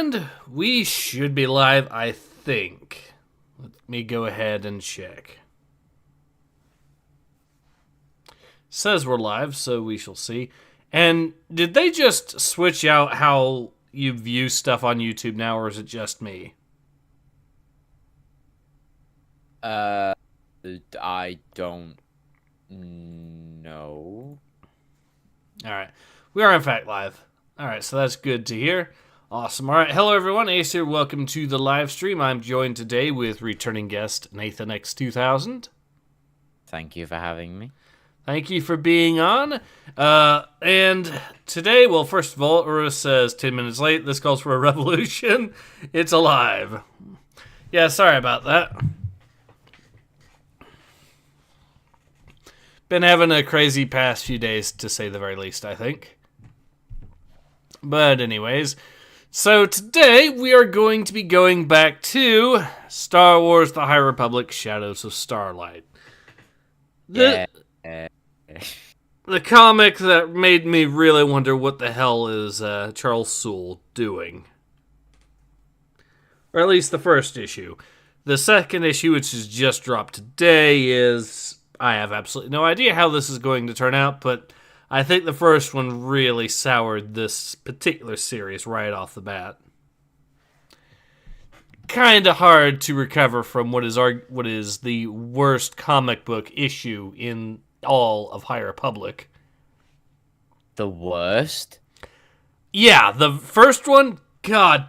And we should be live, I think. Let me go ahead and check. Says we're live, so we shall see. And did they just switch out how you view stuff on YouTube now, or is it just me? I don't know. Alright. We are, in fact, live. Alright, so that's good to hear. Awesome. Alright, hello everyone. Ace here. Welcome to the live stream. I'm joined today with returning guest Nathan X2000. Thank you for having me. Thank you for being on. And today, well, first of all, Urus says 10 minutes late. This calls for a revolution. It's alive. Yeah, sorry about that. Been having a crazy past few days, to say the very least, I think. But anyways, so today we are going to be going back to Star Wars The High Republic Shadows of Starlight. The comic that made me really wonder what the hell is Charles Soule doing. Or at least the first issue. The second issue, which is just dropped today, is... I have absolutely no idea how this is going to turn out, but I think the first one really soured this particular series right off the bat. Kind of hard to recover from what is the worst comic book issue in all of High Republic. The worst? Yeah, the first one, God,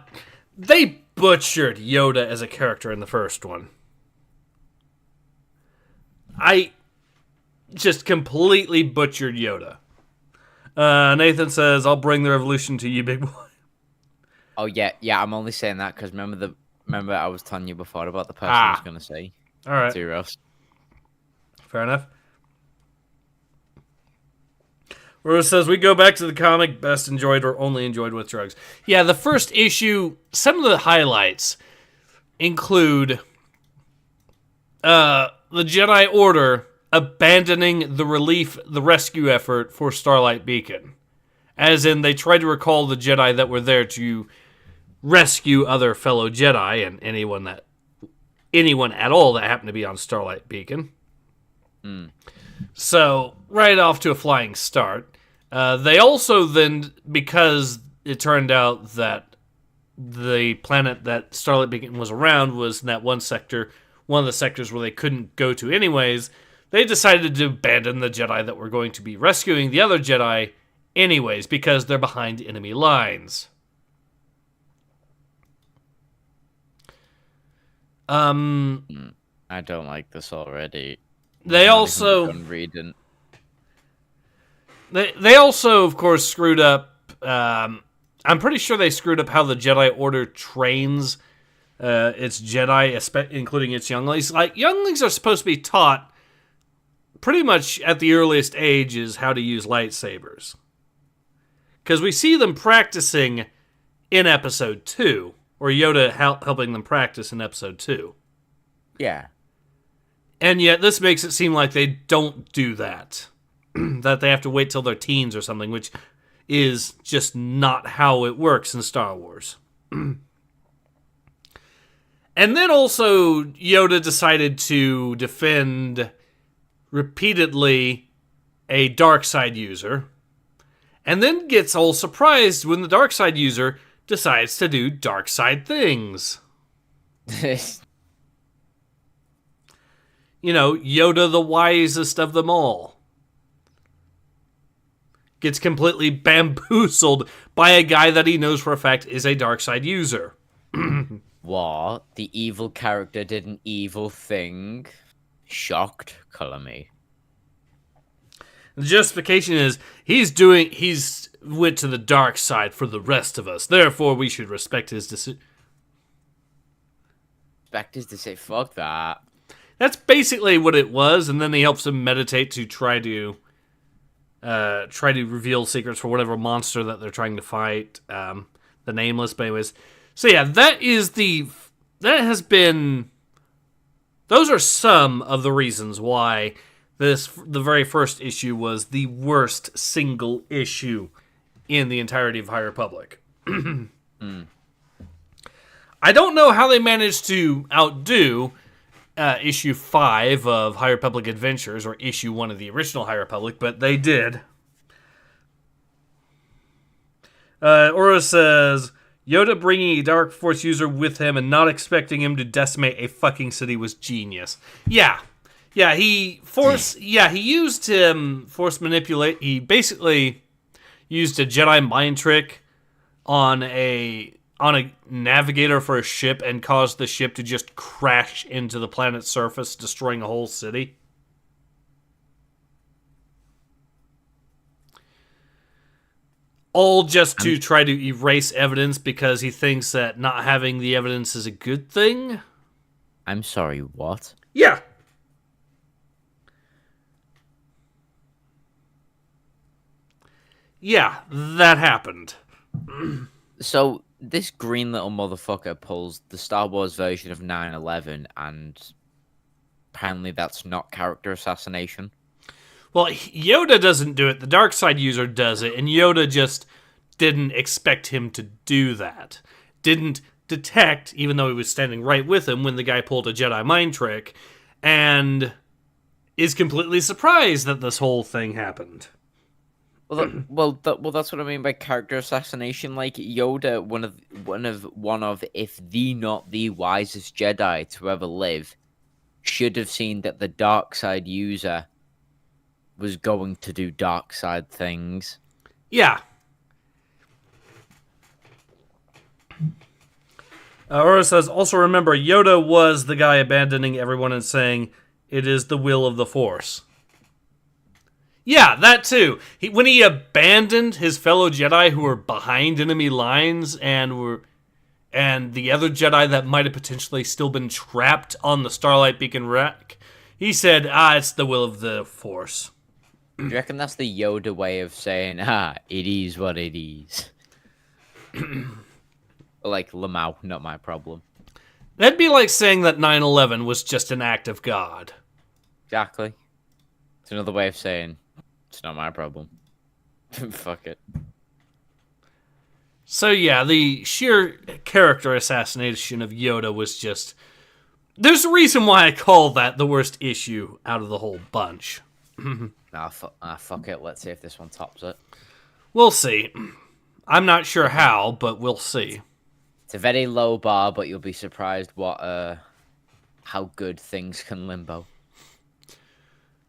they butchered Yoda as a character in the first one. I just completely butchered Yoda. Nathan says, I'll bring the revolution to you, big boy. Oh, yeah, I'm only saying that because remember I was telling you before about the person I was going to say. All right. Zeros. Fair enough. Rose says, we go back to the comic, best enjoyed or only enjoyed with drugs. Yeah, the first issue, some of the highlights include the Jedi Order abandoning the rescue effort for Starlight Beacon. As in, they tried to recall the Jedi that were there to rescue other fellow Jedi and anyone at all that happened to be on Starlight Beacon. So, right off to a flying start. They also then, because it turned out that the planet that Starlight Beacon was around was in that one of the sectors where they couldn't go to anyways, they decided to abandon the Jedi that were going to be rescuing the other Jedi anyways, because they're behind enemy lines. I don't like this already. They also... reading. They also, of course, screwed up... I'm pretty sure they screwed up how the Jedi Order trains its Jedi, including its younglings. Like, younglings are supposed to be taught pretty much at the earliest ages how to use lightsabers. Because we see them practicing in Episode 2, or Yoda helping them practice in Episode 2. Yeah. And yet this makes it seem like they don't do that. That they have to wait till they're teens or something, which is just not how it works in Star Wars. And then also Yoda decided to defend repeatedly a dark side user, and then gets all surprised when the dark side user decides to do dark side things. You know, Yoda, the wisest of them all, gets completely bamboozled by a guy that he knows for a fact is a dark side user. What? The evil character did an evil thing? Shocked? Color me. The justification is he's went to the dark side for the rest of us. Therefore, we should respect his decision. Respect his decision? Fuck that. That's basically what it was, and then he helps him meditate to try to reveal secrets for whatever monster that they're trying to fight. The Nameless, but anyways. So yeah, those are some of the reasons why the very first issue was the worst single issue in the entirety of High Republic. I don't know how they managed to outdo issue 5 of High Republic Adventures, or issue 1 of the original High Republic, but they did. Ura says, Yoda bringing a Dark Force user with him and not expecting him to decimate a fucking city was genius. Yeah, he used force manipulate. He basically used a Jedi mind trick on a navigator for a ship and caused the ship to just crash into the planet's surface, destroying a whole city. All just to try to erase evidence because he thinks that not having the evidence is a good thing. I'm sorry, what? Yeah. Yeah, that happened. So, this green little motherfucker pulls the Star Wars version of 9/11, and apparently that's not character assassination. Well, Yoda doesn't do it. The dark side user does it, and Yoda just didn't expect him to do that. Didn't detect, even though he was standing right with him when the guy pulled a Jedi mind trick, and is completely surprised that this whole thing happened. Well, that's what I mean by character assassination. Like Yoda, one of, if the not the wisest Jedi to ever live, should have seen that the dark side user was going to do dark side things. Yeah. Aura says, also remember, Yoda was the guy abandoning everyone and saying, it is the will of the Force. Yeah, that too. When he abandoned his fellow Jedi who were behind enemy lines and the other Jedi that might have potentially still been trapped on the Starlight Beacon wreck, he said, it's the will of the Force. Do you reckon that's the Yoda way of saying, it is what it is? Like, Lamau, not my problem. That'd be like saying that 9/11 was just an act of God. Exactly. It's another way of saying, it's not my problem. Fuck it. So yeah, the sheer character assassination of Yoda was just... There's a reason why I call that the worst issue out of the whole bunch. Fuck it. Let's see if this one tops it. We'll see. I'm not sure how, but we'll see. It's a very low bar, but you'll be surprised how good things can limbo.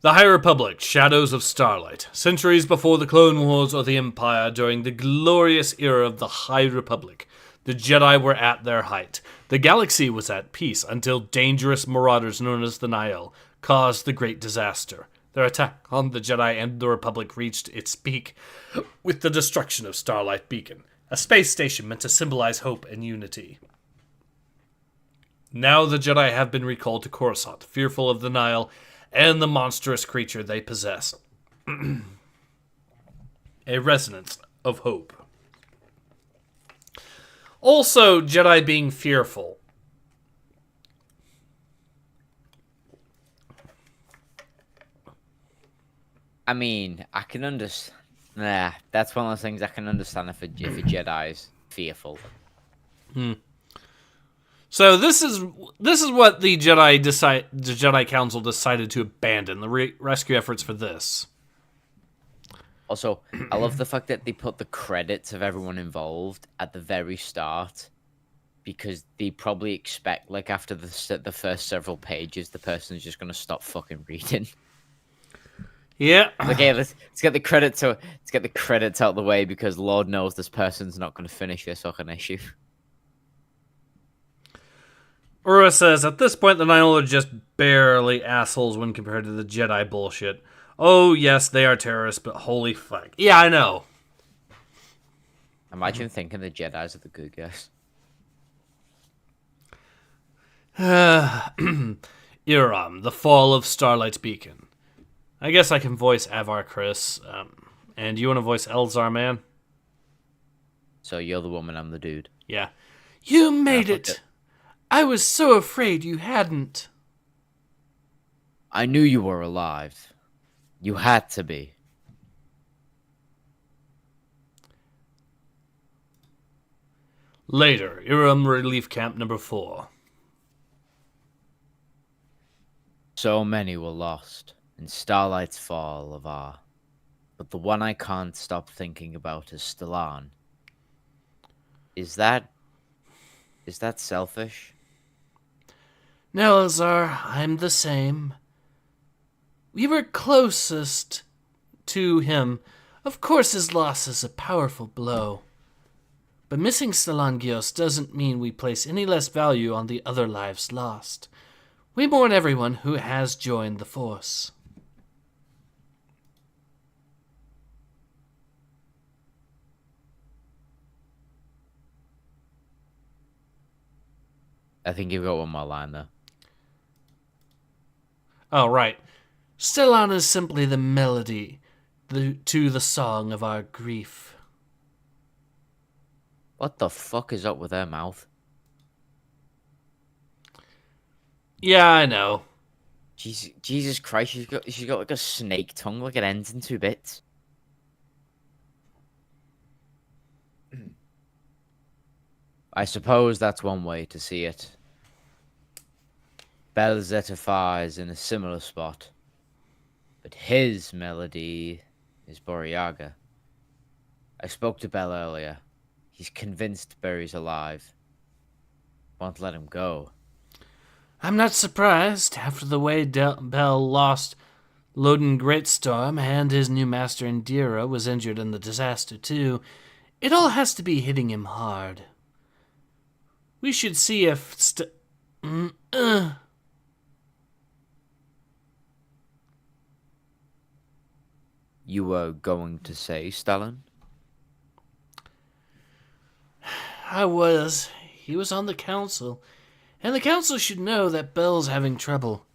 The High Republic, Shadows of Starlight. Centuries before the Clone Wars or the Empire, during the glorious era of the High Republic, the Jedi were at their height. The galaxy was at peace until dangerous marauders known as the Nihil caused the great disaster. Their attack on the Jedi and the Republic reached its peak with the destruction of Starlight Beacon, a space station meant to symbolize hope and unity. Now the Jedi have been recalled to Coruscant, fearful of the Nihil and the monstrous creature they possess. A resonance of hope. Also, Jedi being fearful. I mean, I can understand. Nah, that's one of those things I can understand if a Jedi is fearful. So this is what the Jedi Council decided to abandon the rescue efforts for this. Also, I love the fact that they put the credits of everyone involved at the very start, because they probably expect, like, after the first several pages, the person's just gonna stop fucking reading. Yeah. Okay, let's get the credits. Let's get the credits out of the way, because Lord knows this person's not gonna finish this fucking issue. Ura says, at this point, the Nihil are just barely assholes when compared to the Jedi bullshit. Oh, yes, they are terrorists, but holy fuck. Yeah, I know. Imagine thinking the Jedis are the good guys. Iram, the fall of Starlight's Beacon. I guess I can voice Avar Chris. And you want to voice Elzar, man? So you're the woman, I'm the dude. Yeah. You made it! I was so afraid you hadn't. I knew you were alive. You had to be. Later, Iram Relief Camp number 4. So many were lost in Starlight's fall of our. But the one I can't stop thinking about is Stellan. Is that selfish? No, Elzar, I'm the same. We were closest to him. Of course his loss is a powerful blow. But missing Stellan Gios doesn't mean we place any less value on the other lives lost. We mourn everyone who has joined the Force. I think you've got one more line there. Oh, right. Stellan is simply the melody to the song of our grief. What the fuck is up with her mouth? Yeah, I know. Jesus Christ, she's got like a snake tongue, like it ends in 2 bits. I suppose that's one way to see it. Belzetafar is in a similar spot, but his melody is Boryaga. I spoke to Bell earlier. He's convinced Barry's alive. Won't let him go. I'm not surprised. After the way Bell lost Loden Greatstorm and his new master Indira was injured in the disaster too, it all has to be hitting him hard. We should see if You were going to say, Stalin? I was. He was on the council. And the council should know that Bell's having trouble.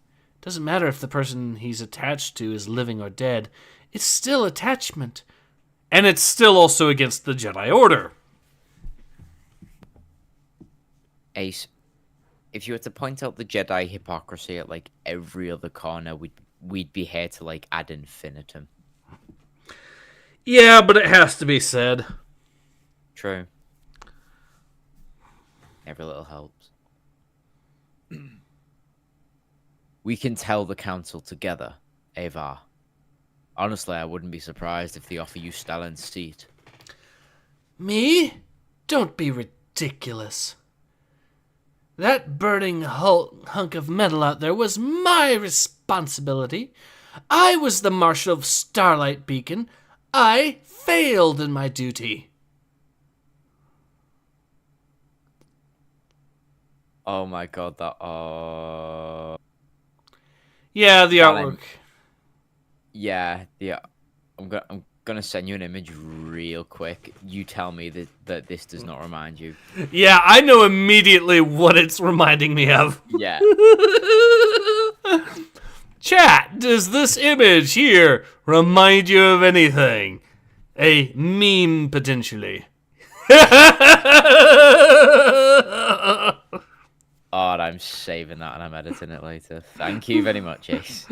Doesn't matter if the person he's attached to is living or dead. It's still attachment. And it's still also against the Jedi Order. Ace, if you were to point out the Jedi hypocrisy at like every other corner, we'd be here to like ad infinitum. Yeah, but it has to be said. True. Every little helps. We can tell the council together, Avar. Honestly, I wouldn't be surprised if they offer you Stalin's seat. Me? Don't be ridiculous. That burning hunk of metal out there was my responsibility. I was the marshal of Starlight Beacon. I failed in my duty. Oh my god, that Yeah, the Stalin. artwork. Yeah, I'm gonna send you an image real quick. You tell me that this does not remind you. Yeah, I know immediately what it's reminding me of. Yeah. Chat, does this image here remind you of anything? A meme, potentially. Oh, I'm saving that and I'm editing it later. Thank you very much, Ace.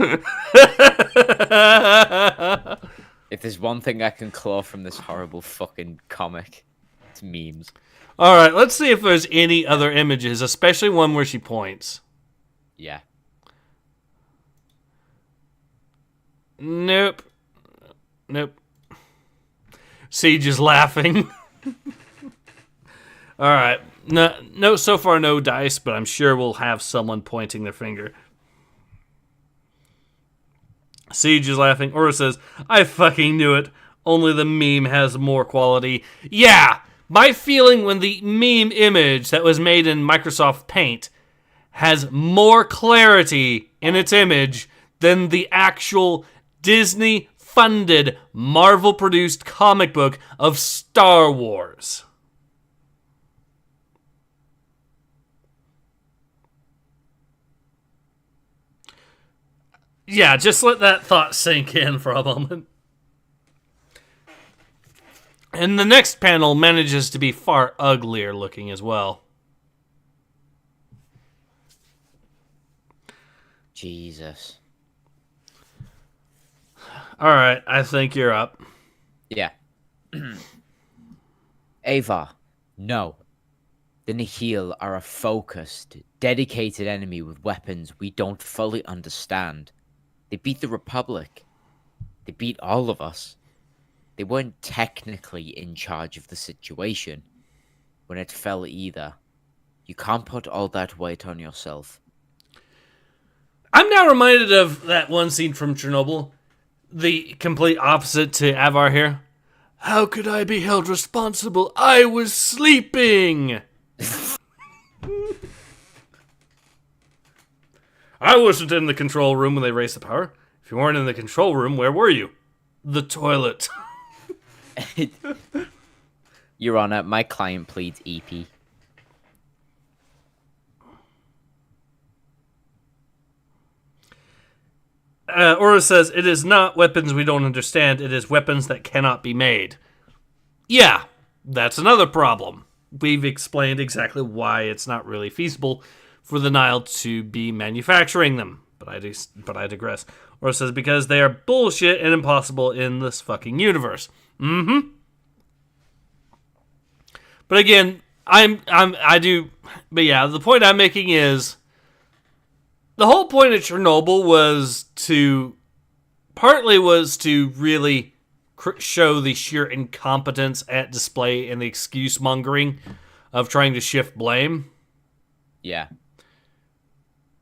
If there's one thing I can claw from this horrible fucking comic, it's memes. Alright, let's see if there's any other images, especially one where she points. Yeah. Nope. Nope. Siege is laughing. Alright. No, so far no dice, but I'm sure we'll have someone pointing their finger. Siege is laughing. Aura says, I fucking knew it. Only the meme has more quality. Yeah! My feeling when the meme image that was made in Microsoft Paint has more clarity in its image than the actual Disney-funded, Marvel-produced comic book of Star Wars. Yeah, just let that thought sink in for a moment. And the next panel manages to be far uglier looking as well. Jesus. Alright, I think you're up. Yeah. Ava, no. The Nihil are a focused, dedicated enemy with weapons we don't fully understand. They beat the Republic. They beat all of us. They weren't technically in charge of the situation when it fell either. You can't put all that weight on yourself. I'm now reminded of that one scene from Chernobyl. The complete opposite to Avar here. How could I be held responsible? I was sleeping! I wasn't in the control room when they raised the power. If you weren't in the control room, where were you? The toilet. Your Honor, my client pleads EP. Ora says, it is not weapons we don't understand, it is weapons that cannot be made. Yeah, that's another problem. We've explained exactly why it's not really feasible for the Nile to be manufacturing them. But I digress. Ora says, because they are bullshit and impossible in this fucking universe. Mm-hmm. But again, but yeah, the point I'm making is, the whole point of Chernobyl was to really show the sheer incompetence at display and the excuse mongering of trying to shift blame. Yeah.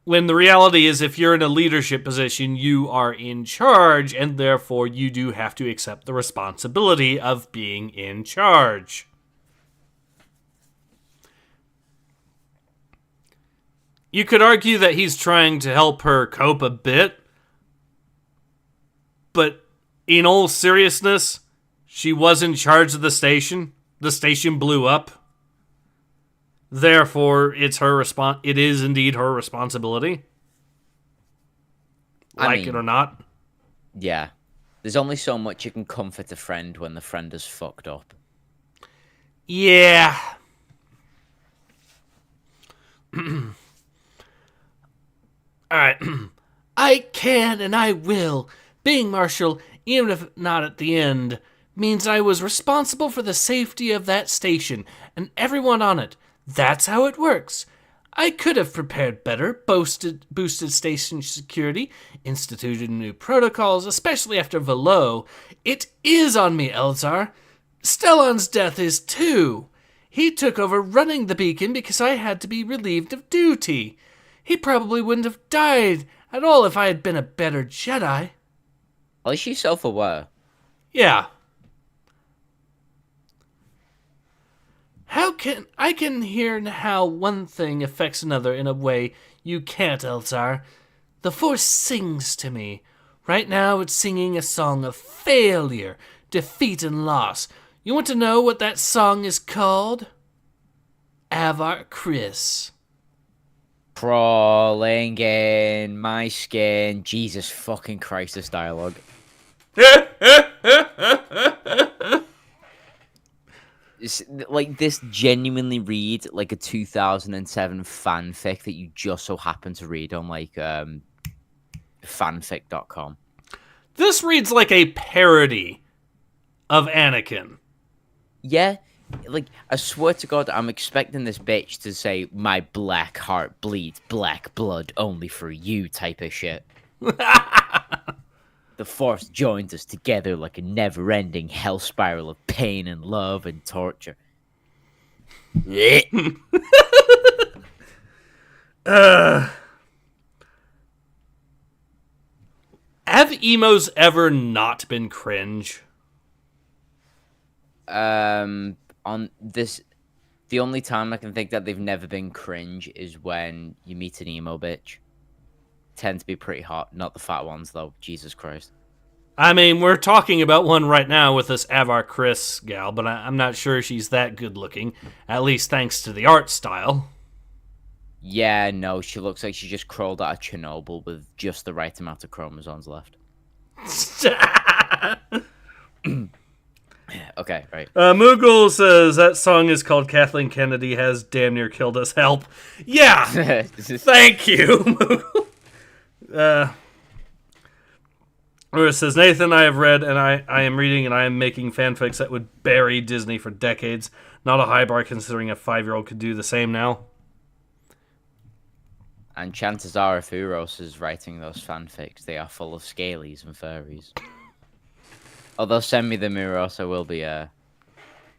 When the reality is, if you're in a leadership position, you are in charge, and therefore you do have to accept the responsibility of being in charge. You could argue that he's trying to help her cope a bit, but in all seriousness, she was in charge of the station. The station blew up. Therefore, it is indeed her responsibility. Like it or not. Yeah. There's only so much you can comfort a friend when the friend is fucked up. Yeah. Alright. I can and I will. Being Marshal, even if not at the end, means I was responsible for the safety of that station and everyone on it. That's how it works. I could have prepared better, boosted station security, instituted new protocols, especially after Velo. It is on me, Elzar. Stellan's death is too. He took over running the beacon because I had to be relieved of duty. He probably wouldn't have died at all if I had been a better Jedi. At least she's self-aware. Yeah. I can hear how one thing affects another in a way you can't, Elzar. The Force sings to me. Right now it's singing a song of failure, defeat, and loss. You want to know what that song is called? Avar Kriss. Crawling in my skin. Jesus fucking Christ, this dialogue. Like, this genuinely reads like a 2007 fanfic that you just so happen to read on, like, fanfic.com. This reads like a parody of Anakin. Yeah, like, I swear to God, I'm expecting this bitch to say, my black heart bleeds black blood only for you type of shit. The Force joins us together like a never-ending hell spiral of pain and love and torture. Have emos ever not been cringe? On this, the only time I can think that they've never been cringe is when you meet an emo bitch. Tend to be pretty hot, not the fat ones though. Jesus Christ. I mean, we're talking about one right now with this Avar Kriss gal, but I'm not sure she's that good looking, at least thanks to the art style. Yeah, no, she looks like she just crawled out of Chernobyl with just the right amount of chromosomes left. Okay, right. Moogle says that song is called Kathleen Kennedy Has Damn Near Killed Us. Help. Yeah! Thank you, Moogle. Or says, Nathan, I have read and I am reading and I am making fanfics that would bury Disney for decades. Not a high bar considering a 5-year-old could do the same now. And chances are, if Uros is writing those fanfics, they are full of scalies and furries. Although send me them, Uros, I will be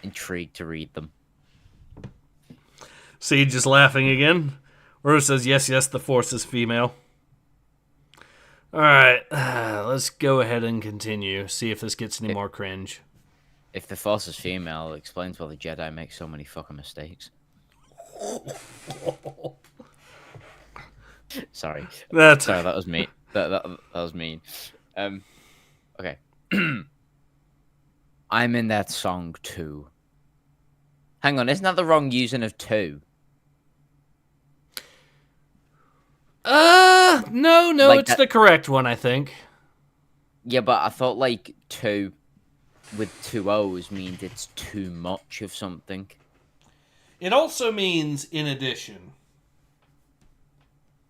intrigued to read them. Siege is laughing again. Uro says, yes, the Force is female. Alright, let's go ahead and continue. See if this gets any more cringe. If the Force is female, it explains why the Jedi make so many fucking mistakes. Sorry. Sorry, that was mean. That was mean. Okay. I'm in that song too. Hang on, isn't that the wrong using of two? No, Like it's the correct one, I think. Yeah, but I thought like two with two O's means it's too much of something. It also means in addition.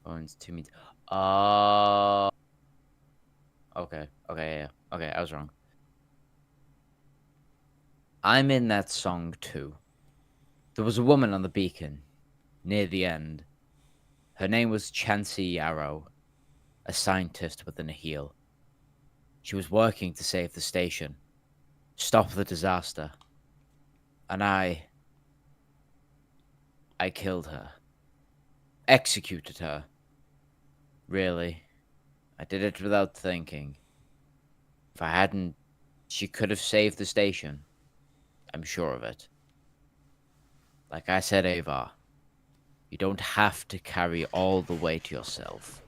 Oh, it's two means. Okay, yeah. Okay, I was wrong. I'm in that song too. There was a woman on the beacon, near the end. Her name was Chansey Yarrow, a scientist with a Nihil. She was working to save the station, stop the disaster. And I killed her. Executed her. Really. I did it without thinking. If I hadn't, she could have saved the station. I'm sure of it. Like I said, Ava, you don't have to carry all the weight yourself.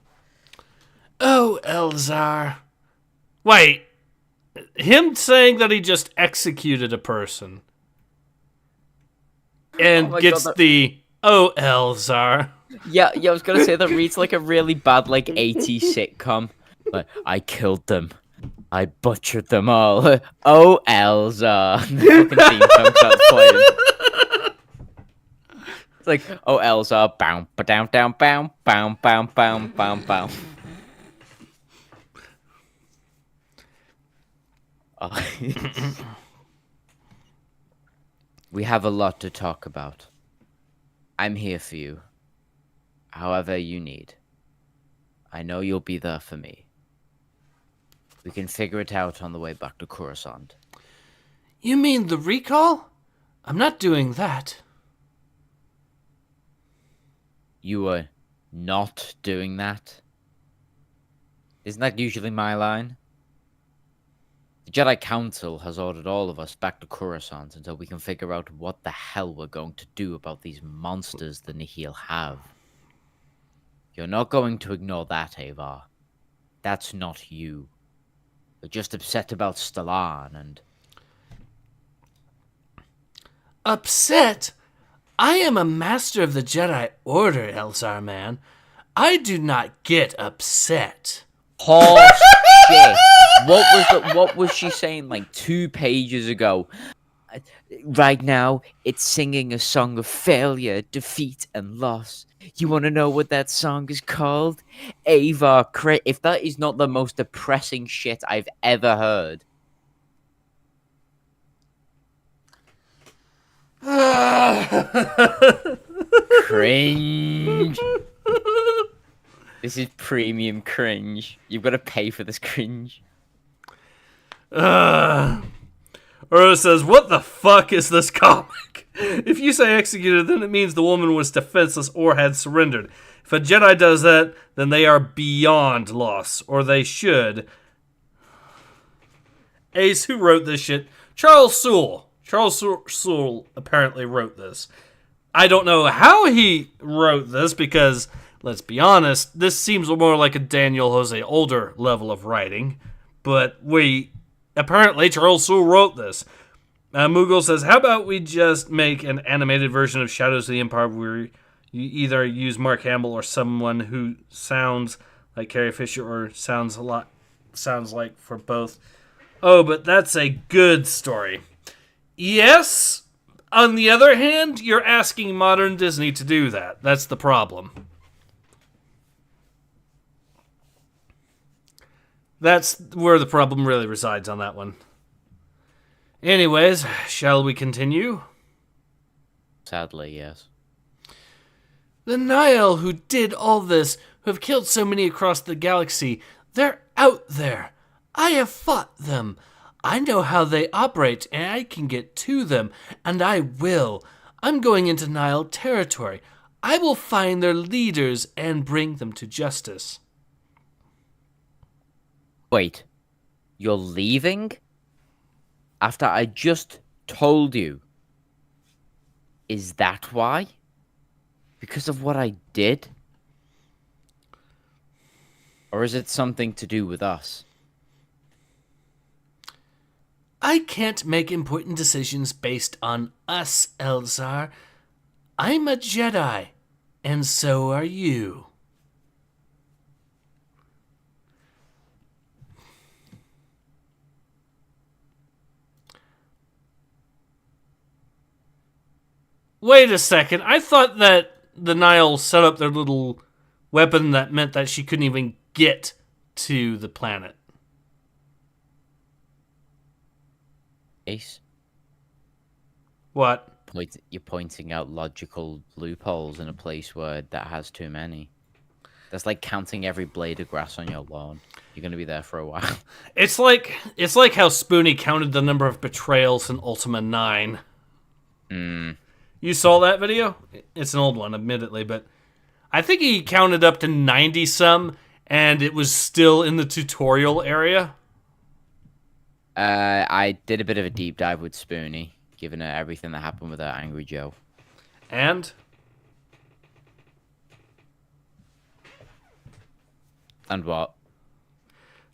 Oh, Elzar. Wait. Him saying that he just executed a person. And gets the, oh, Elzar. Yeah, I was gonna say that reads like a really bad, like, 80s sitcom. Like, I killed them. I butchered them all. Oh, Elzar. The fucking theme song starts playing. It's like, oh, Elzar, bow, ba-down, down, bow, bow, bow, bow, bow, bow. We have a lot to talk about. I'm here for you. However you need. I know you'll be there for me. We can figure it out on the way back to Coruscant. You mean the recall? I'm not doing that. You were not doing that? Isn't that usually my line? The Jedi Council has ordered all of us back to Coruscant until we can figure out what the hell we're going to do about these monsters the Nihil have. You're not going to ignore that, Ava. That's not you. You're just upset about Stellan and... Upset? I am a master of the Jedi Order, Elzar man. I do not get upset. Horse shit. What was she saying like 2 pages ago? Right now, it's singing a song of failure, defeat, and loss. You want to know what that song is called? Ava. If that is not the most depressing shit I've ever heard. Cringe. This is premium cringe. You've got to pay for this cringe. Uro says, what the fuck is this comic? If you say executed, then it means the woman was defenseless or had surrendered. If a Jedi does that, then they are beyond loss. Or they should. Ace, who wrote this shit? Charles Soule. Charles Soule apparently wrote this. I don't know how he wrote this because, let's be honest, this seems more like a Daniel Jose Older level of writing. But apparently Charles Soule wrote this. Moogle says, how about we just make an animated version of Shadows of the Empire where you either use Mark Hamill or someone who sounds like Carrie Fisher or sounds like for both. Oh, but that's a good story. Yes. On the other hand, you're asking modern Disney to do that. That's the problem. That's where the problem really resides on that one. Anyways, shall we continue? Sadly, yes. The Nile who did all this, who have killed so many across the galaxy, they're out there. I have fought them. I know how they operate, and I can get to them, and I will. I'm going into Nile territory. I will find their leaders and bring them to justice. Wait, you're leaving? After I just told you. Is that why? Because of what I did? Or is it something to do with us? I can't make important decisions based on us, Elzar. I'm a Jedi, and so are you. Wait a second. I thought that the Nile set up their little weapon that meant that she couldn't even get to the planet. Ace, What? you're pointing out logical loopholes in a place where that has too many. That's like counting every blade of grass on your lawn. You're gonna be there for a while. It's like how Spoonie counted the number of betrayals in Ultima 9. You saw that video? It's an old one, admittedly, but I think he counted up to 90 some, and it was still in the tutorial area. I did a bit of a deep dive with Spoonie, given her everything that happened with her Angry Joe. And? And what?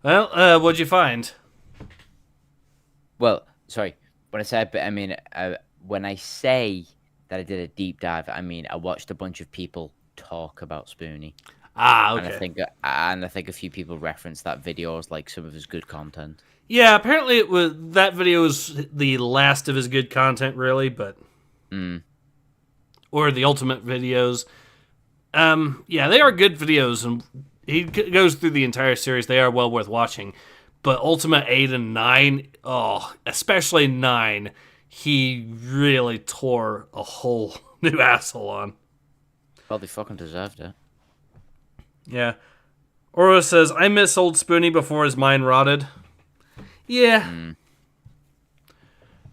Well, what'd you find? Well, sorry. When I said, but I mean, when I say that I did a deep dive, I mean I watched a bunch of people talk about Spoonie. Ah, okay. And I think a few people referenced that video as like some of his good content. Yeah, apparently that video was the last of his good content, really, but or the ultimate videos. Yeah, they are good videos, and he goes through the entire series. They are well worth watching. But Ultima 8 and 9, especially 9, he really tore a whole new asshole on. Well, they fucking deserved it. Yeah. Oro says, I miss old Spoonie before his mind rotted. Yeah.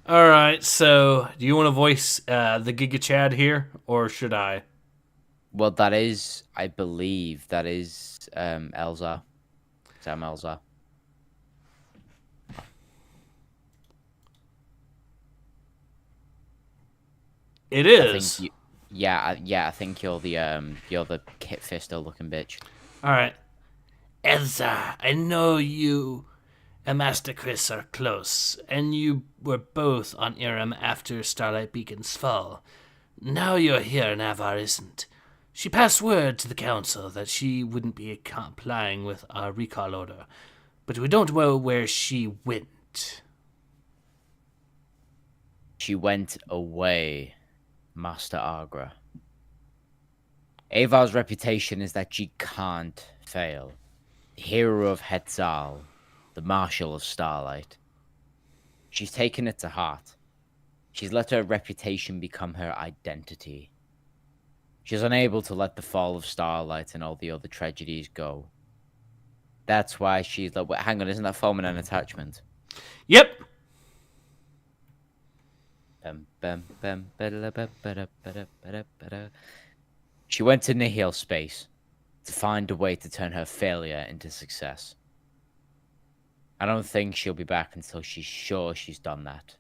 Alright, so do you want to voice the Giga Chad here, or should I? Well, that is, I believe, that is Elzar. Sam Elzar. It is. I think you're the Kit Fisto looking bitch. Alright. Elsa, I know you and Master Chris are close, and you were both on Iram after Starlight Beacon's fall. Now you're here and Avar isn't. She passed word to the council that she wouldn't be complying with our recall order, but we don't know where she went. She went away, Master Agra. Avar's reputation is that she can't fail. The hero of Hetzal, the Marshal of Starlight. She's taken it to heart. She's let her reputation become her identity. She's unable to let the fall of Starlight and all the other tragedies go. That's why she's like, wait, hang on, isn't that forming an attachment? Yep. She went to Nihil space to find a way to turn her failure into success. I don't think she'll be back until she's sure she's done that.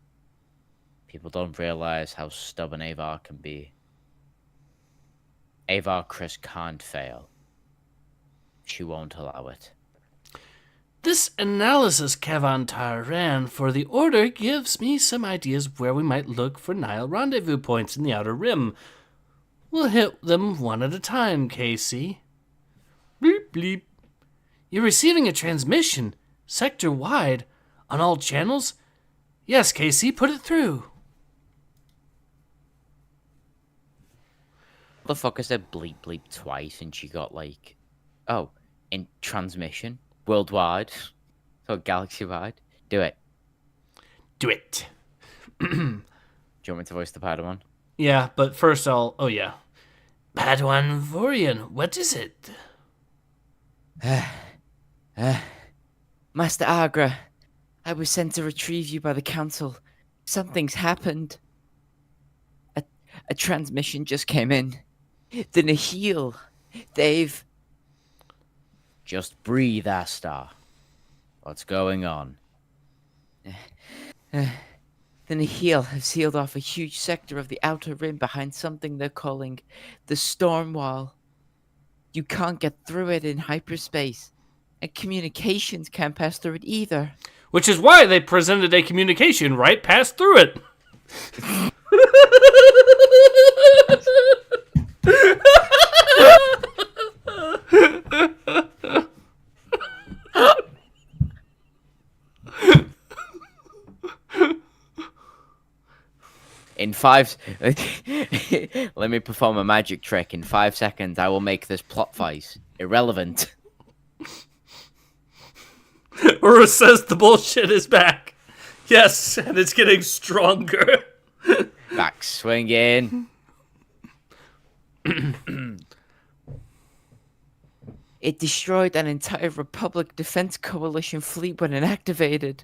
People don't realize how stubborn Avar can be. Avar Chris can't fail. She won't allow it. This analysis Kavantar ran for the Order gives me some ideas where we might look for Nile rendezvous points in the Outer Rim. We'll hit them one at a time, Casey. Bleep, bleep. You're receiving a transmission, sector-wide, on all channels? Yes, Casey, put it through. The fuck, I said bleep bleep twice and she got like, oh, in transmission? Worldwide? So galaxy-wide? Do it. Do it. Do you want me to voice the Padawan? Yeah, but first I'll... Oh, yeah. Padawan Vorian, what is it? Master Agra, I was sent to retrieve you by the council. Something's happened. A transmission just came in. The Nihil, they've... Just breathe, Astar. What's going on? The Nihil have sealed off a huge sector of the outer rim behind something they're calling the Storm Wall. You can't get through it in hyperspace, and communications can't pass through it either. Which is why they presented a communication right past through it. In 5... Let me perform a magic trick. In 5 seconds, I will make this plot device irrelevant. Urus says the bullshit is back. Yes, and it's getting stronger. Back swinging. It destroyed an entire Republic Defense Coalition fleet when inactivated.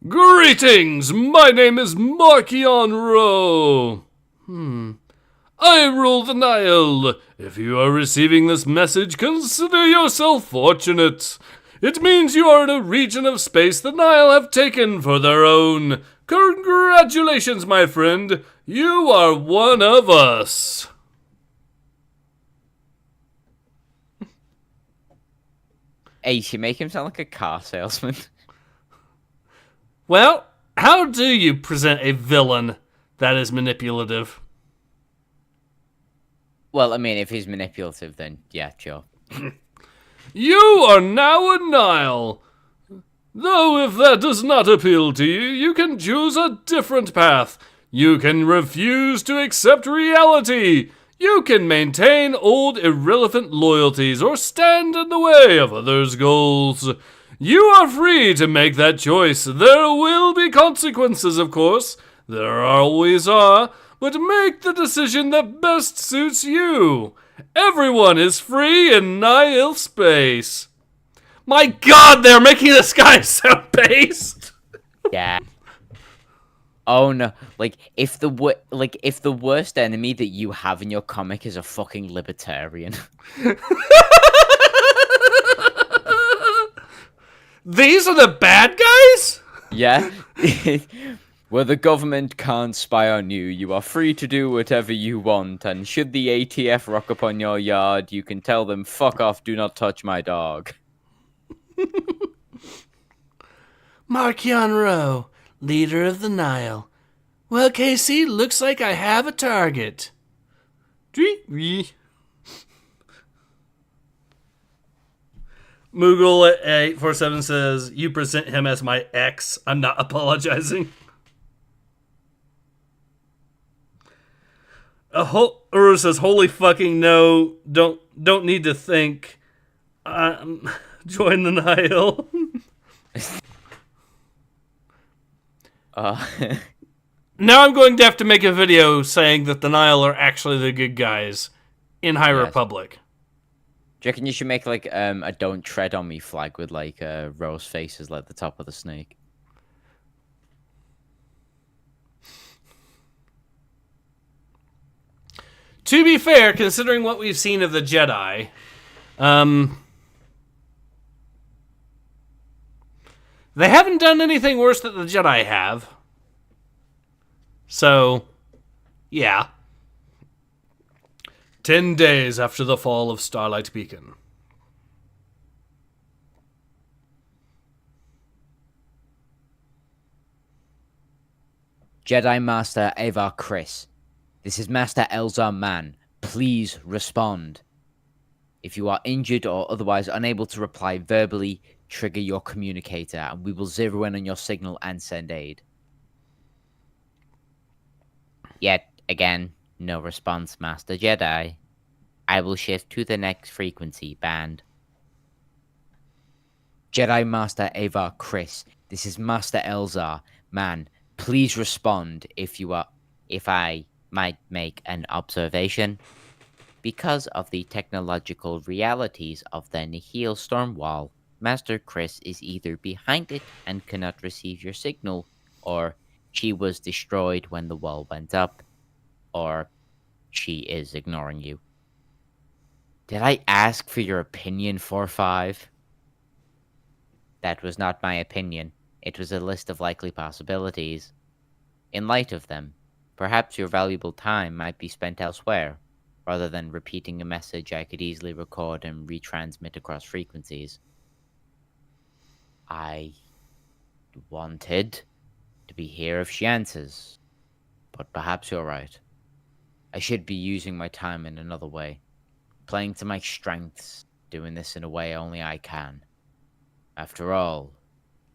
Greetings! My name is Markion Ro. I rule the Nile. If you are receiving this message, consider yourself fortunate. It means you are in a region of space the Nile have taken for their own. Congratulations, my friend. You are one of us. Hey, you make him sound like a car salesman. Well, how do you present a villain that is manipulative? Well, I mean, if he's manipulative, then yeah, sure. You are now a Nile. Though if that does not appeal to you, you can choose a different path. You can refuse to accept reality. You can maintain old irrelevant loyalties or stand in the way of others' goals. You are free to make that choice. There will be consequences, of course. There always are. But make the decision that best suits you. Everyone is free in Nihil space. My God, they're making this guy so based. Yeah. Oh no! Like if the worst enemy that you have in your comic is a fucking libertarian. These are the bad guys? Yeah. Where the government can't spy on you, you are free to do whatever you want, and should the ATF rock up on your yard, you can tell them, fuck off, do not touch my dog. Markion Ro, leader of the Nile. Well, Casey, looks like I have a target. Moogle at 847 says, you present him as my ex. I'm not apologizing. Uru says, holy fucking no. Don't need to think. Join the Nile. Now I'm going to have to make a video saying that the Nile are actually the good guys in High Republic. Do you reckon you should make like a "Don't Tread on Me" flag with like rose faces like the top of the snake? To be fair, considering what we've seen of the Jedi, they haven't done anything worse than the Jedi have. So, yeah. 10 days after the fall of Starlight Beacon. Jedi Master Avar Chris. This is Master Elzar Mann. Please respond. If you are injured or otherwise unable to reply verbally, trigger your communicator and we will zero in on your signal and send aid. Yet again, no response, Master Jedi. I will shift to the next frequency band. Jedi Master Avar Chris. This is Master Elzar Mann. Please respond if might make an observation. Because of the technological realities of the Nihil storm wall, Master Chris is either behind it and cannot receive your signal, or she was destroyed when the wall went up, or she is ignoring you. Did I ask for your opinion, 4-5? That was not my opinion. It was a list of likely possibilities. In light of them, perhaps your valuable time might be spent elsewhere, rather than repeating a message I could easily record and retransmit across frequencies. I wanted to be here if she answers, but perhaps you're right. I should be using my time in another way, playing to my strengths, doing this in a way only I can. After all,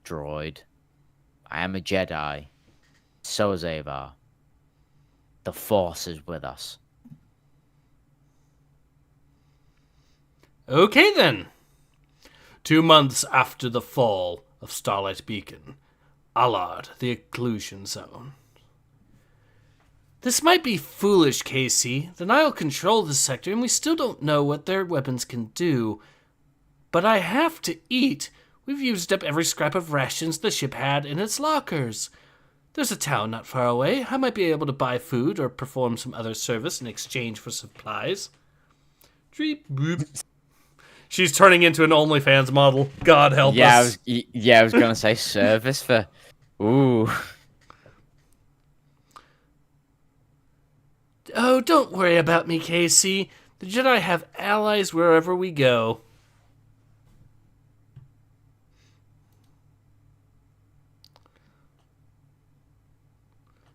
droid, I am a Jedi. So is Ava. The Force is with us. Okay then. 2 months after the fall of Starlight Beacon, Allard, the occlusion zone. This might be foolish, Casey. The Nile control this sector, and we still don't know what their weapons can do. But I have to eat. We've used up every scrap of rations the ship had in its lockers. There's a town not far away. I might be able to buy food or perform some other service in exchange for supplies. Dreep boop. She's turning into an OnlyFans model. God help us. I was gonna say service for. Ooh. Oh, don't worry about me, Casey. The Jedi have allies wherever we go.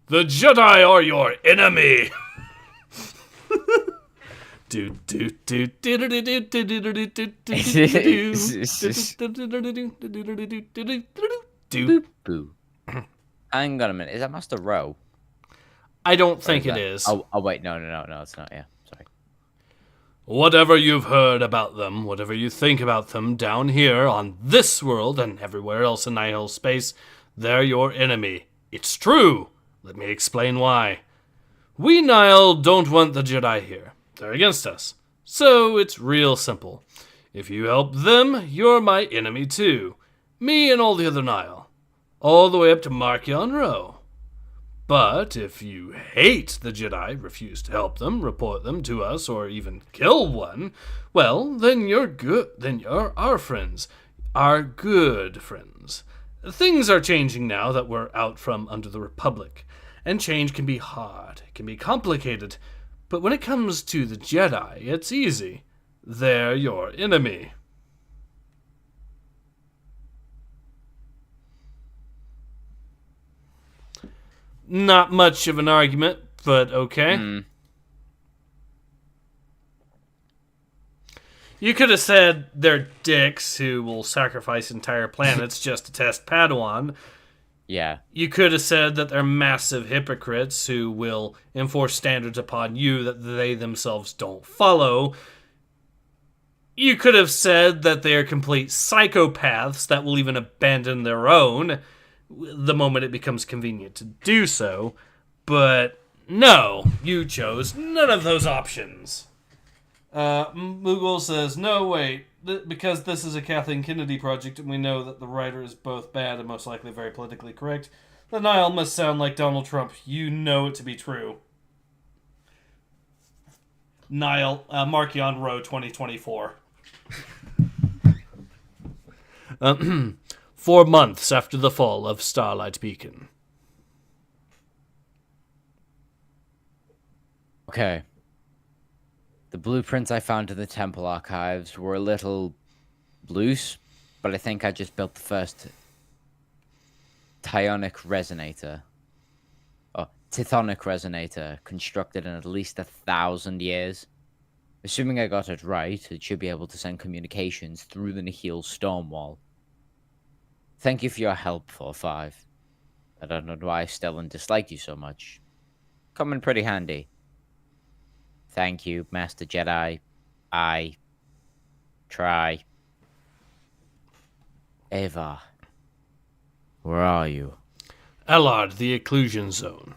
The Jedi are your enemy. Boo. Hang on a minute. Is that Master Rowe? I don't think it is. Oh, wait. No, it's not. Yeah, sorry. Whatever you've heard about them, whatever you think about them down here on this world and everywhere else in Nihil space, they're your enemy. It's true. Let me explain why. We Nihil don't want the Jedi here. They're against us. So it's real simple. If you help them, you're my enemy too. Me and all the other Nihil. All the way up to Markion Row. But if you hate the Jedi, refuse to help them, report them to us, or even kill one, well, then you're good. Then you're our friends. Our good friends. Things are changing now that we're out from under the Republic. And change can be hard. It can be complicated. But when it comes to the Jedi, it's easy. They're your enemy. Not much of an argument, but okay. You could have said they're dicks who will sacrifice entire planets just to test Padawan. Yeah. You could have said that they're massive hypocrites who will enforce standards upon you that they themselves don't follow. You could have said that they are complete psychopaths that will even abandon their own the moment it becomes convenient to do so. But no, you chose none of those options. Moogle says, no, wait, because this is a Kathleen Kennedy project and we know that the writer is both bad and most likely very politically correct, the Nile must sound like Donald Trump. You know it to be true. Nile, Markion Row 2024. 4 months after the fall of Starlight Beacon. Okay. The blueprints I found in the temple archives were a little loose, but I think I just built the first Tithonic resonator constructed in at least 1,000 years. Assuming I got it right, it should be able to send communications through the Nihil storm wall. Thank you for your help, 4-5. I don't know why Stellan disliked you so much. Come in pretty handy. Thank you, Master Jedi. I try. Ava, where are you? Allard, the occlusion zone.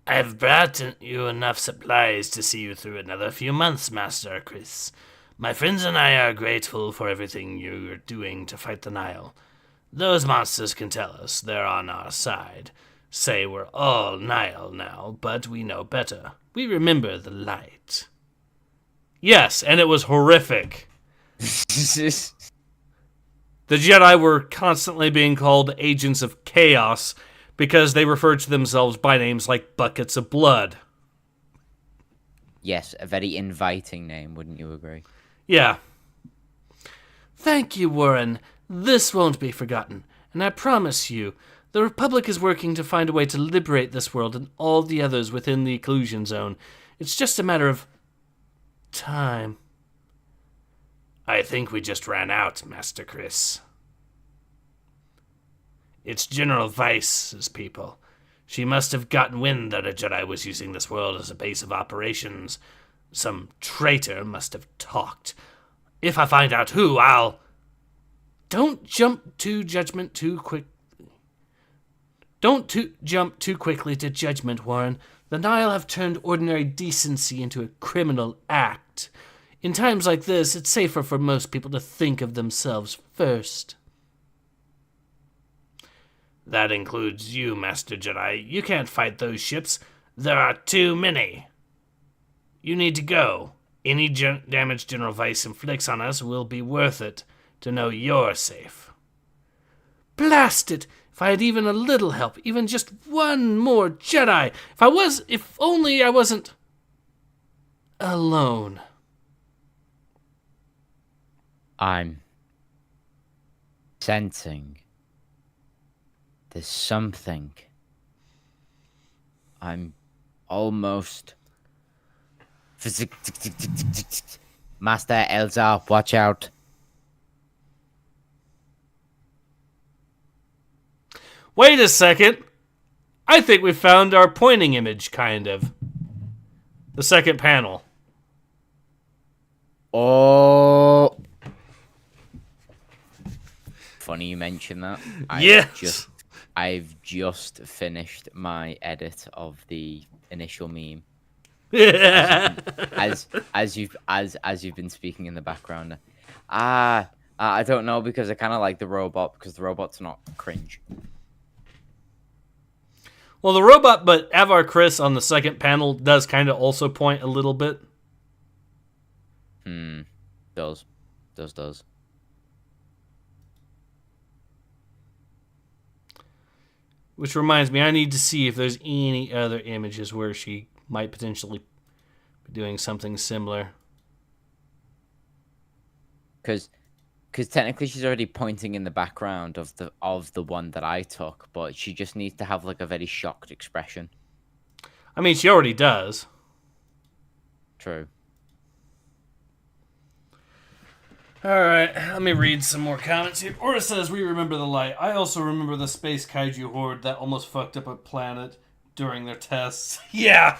I've brought you enough supplies to see you through another few months, Master Chris. My friends and I are grateful for everything you're doing to fight the Nile. Those monsters can tell us they're on our side. Say we're all Nile now, but we know better. We remember the light. Yes, and it was horrific. The Jedi were constantly being called agents of chaos because they referred to themselves by names like buckets of blood. Yes, a very inviting name, wouldn't you agree? Yeah. Thank you, Warren. This won't be forgotten, and I promise you, the Republic is working to find a way to liberate this world and all the others within the Occlusion Zone. It's just a matter of time. I think we just ran out, Master Chris. It's General Vice's people. She must have gotten wind that a Jedi was using this world as a base of operations. Some traitor must have talked. If I find out who, I'll... Don't jump to judgment too quick. Jump too quickly to judgment, Warren. The Nile have turned ordinary decency into a criminal act. In times like this, it's safer for most people to think of themselves first. That includes you, Master Jedi. You can't fight those ships. There are too many. You need to go. Any damage General Vice inflicts on us will be worth it to know you're safe. Blast it! If I had even a little help, even just one more Jedi, if only I wasn't alone. I'm sensing there's something. I'm almost... Master Elzar, watch out. Wait a second. I think we found our pointing image, kind of. The second panel. Oh. Funny you mention that. Yes. I've just finished my edit of the initial meme. as you've been speaking in the background. I don't know, because I kind of like the robot, because the robot's not cringe. Well, the robot, but Avar Chris on the second panel does kind of also point a little bit. Does. Which reminds me, I need to see if there's any other images where she might potentially be doing something similar. Because technically she's already pointing in the background of the one that I took, but she just needs to have like a very shocked expression. I mean, she already does. True. Alright, let me read some more comments here. Ora says, we remember the light. I also remember the space kaiju horde that almost fucked up a planet during their tests. Yeah!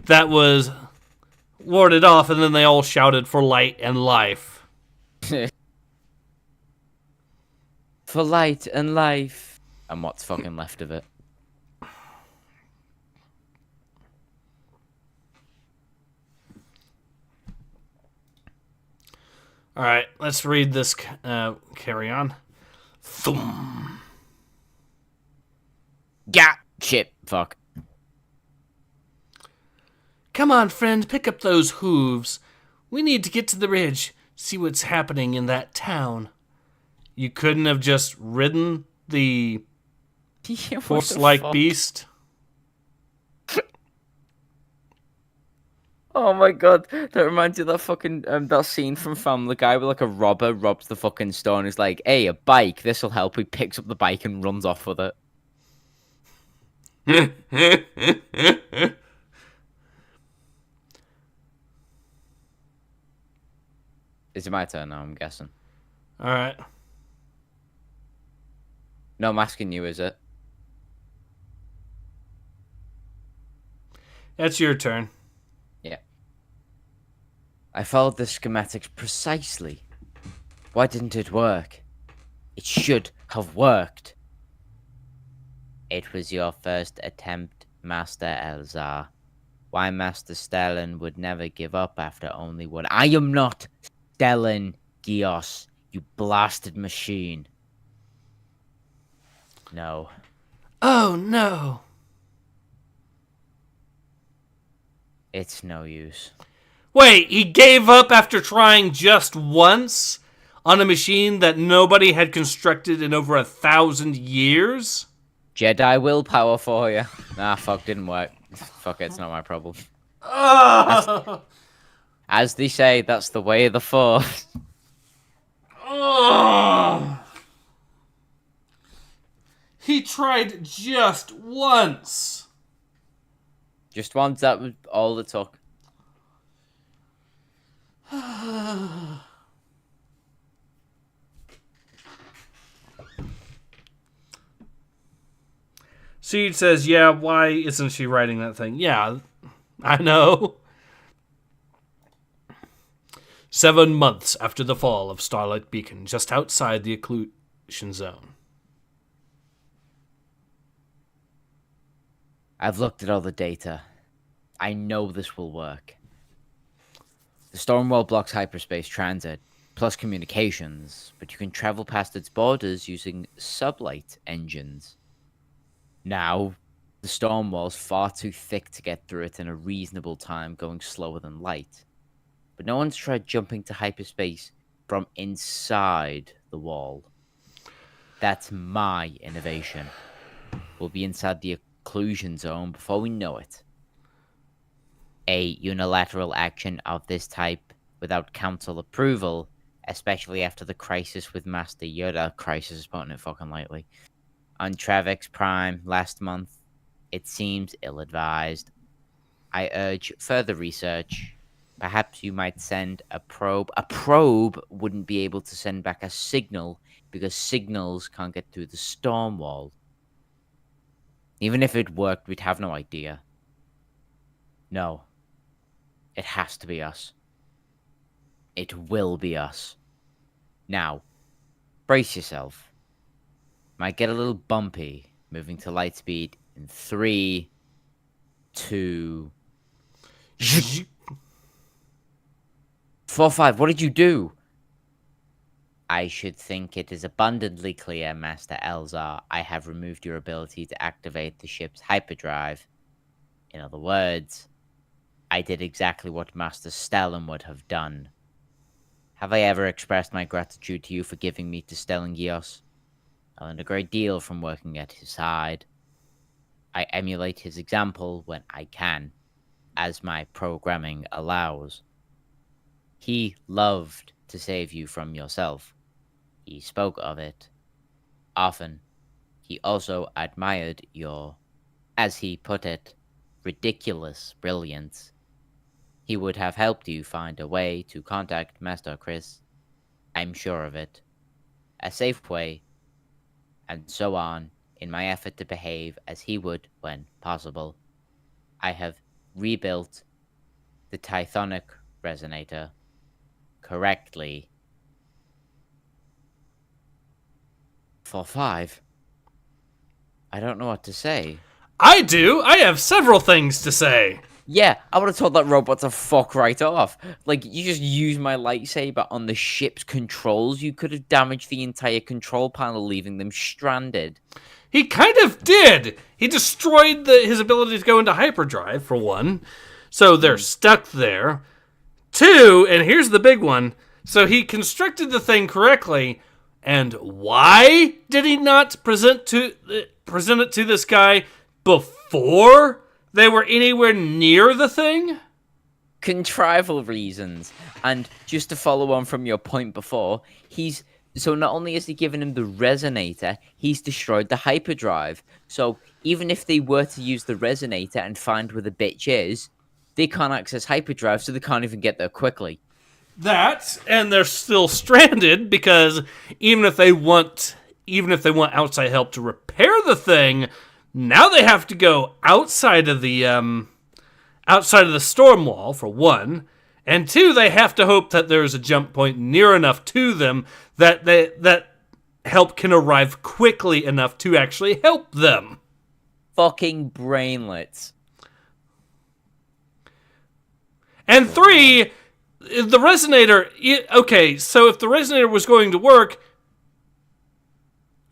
That was warded off, and then they all shouted for light and life. For light and life. And what's fucking left of it. Alright, let's read this carry on. Thum. Yeah, shit, fuck. Come on, friend, pick up those hooves. We need to get to the ridge, see what's happening in that town. You couldn't have just ridden the horse-like beast? Oh my god, that reminds you of that fucking, that scene from Family Guy where like a robber robs the fucking store and is like, hey, a bike, this'll help. He picks up the bike and runs off with it. Is it my turn now, I'm guessing? Alright. No, I'm asking you, is it? That's your turn. Yeah. I followed the schematics precisely. Why didn't it work? It should have worked. It was your first attempt, Master Elzar. Why Master Stellan would never give up after only one. I am not Stellan Gios, you blasted machine. No. Oh, no. It's no use. Wait, he gave up after trying just once on a machine that nobody had constructed in over 1,000 years? Jedi willpower for you. Nah, fuck, didn't work. Fuck it, it's not my problem. As they say, that's the way of the Force. He tried just once. Just once, that was all it took. Seed says, yeah, why isn't she writing that thing? Yeah, I know. 7 months after the fall of Starlight Beacon, just outside the occlusion zone. I've looked at all the data. I know this will work. The storm wall blocks hyperspace transit, plus communications, but you can travel past its borders using sublight engines. Now, the storm wall's far too thick to get through it in a reasonable time, going slower than light. But no one's tried jumping to hyperspace from inside the wall. That's my innovation. We'll be inside the occlusion zone before we know it. A unilateral action of this type without council approval, especially after the crisis with Master Yoda, crisis is putting it fucking lightly, on Travex Prime last month, it seems ill-advised. I urge further research. Perhaps you might send a probe. A probe wouldn't be able to send back a signal because signals can't get through the storm wall. Even if it worked, we'd have no idea. No. It has to be us. It will be us. Now, brace yourself. Might get a little bumpy, moving to light speed in 3, 2... 4, 5, what did you do? I should think it is abundantly clear, Master Elzar. I have removed your ability to activate the ship's hyperdrive. In other words, I did exactly what Master Stellan would have done. Have I ever expressed my gratitude to you for giving me to Stellan Gios? I learned a great deal from working at his side. I emulate his example when I can, as my programming allows. He loved to save you from yourself. He spoke of it often. He also admired your, as he put it, ridiculous brilliance. He would have helped you find a way to contact Master Chris. I'm sure of it. A safe way, and so on, in my effort to behave as he would when possible. I have rebuilt the Tythonic resonator correctly. 4, 5. I don't know what to say. I do. I have several things to say. Yeah, I would have told that robot to fuck right off. Like, you just use my lightsaber on the ship's controls. You could have damaged the entire control panel, leaving them stranded. He kind of did. He destroyed his ability to go into hyperdrive, for one. So they're stuck there. 2, and here's the big one. So he constructed the thing correctly. And why did he not present it to this guy before they were anywhere near the thing? Contrival reasons. And just to follow on from your point before, so not only has he given him the resonator, he's destroyed the hyperdrive. So even if they were to use the resonator and find where the bitch is, they can't access hyperdrive, so they can't even get there quickly. That, and they're still stranded because even if they want outside help to repair the thing, now they have to go outside of the storm wall, for one, and 2, they have to hope that there's a jump point near enough to them that help can arrive quickly enough to actually help them. fucking brainlets. And 3, the resonator... Okay, so if the resonator was going to work,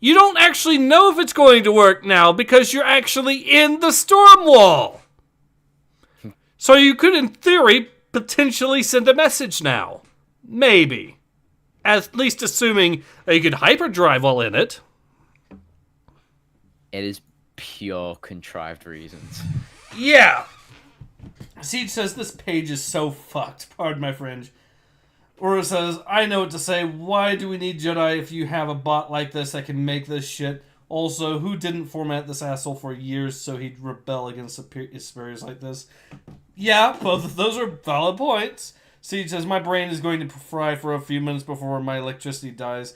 you don't actually know if it's going to work now because you're actually in the storm wall. So you could, in theory, potentially send a message now. Maybe. At least assuming that you could hyperdrive while in it. It is pure contrived reasons. Yeah. Siege says, this page is so fucked. Pardon my French. Ura says, I know what to say. Why do we need Jedi if you have a bot like this that can make this shit? Also, who didn't format this asshole for years so he'd rebel against superiors like this? Yeah, both of those are valid points. Siege says, my brain is going to fry for a few minutes before my electricity dies.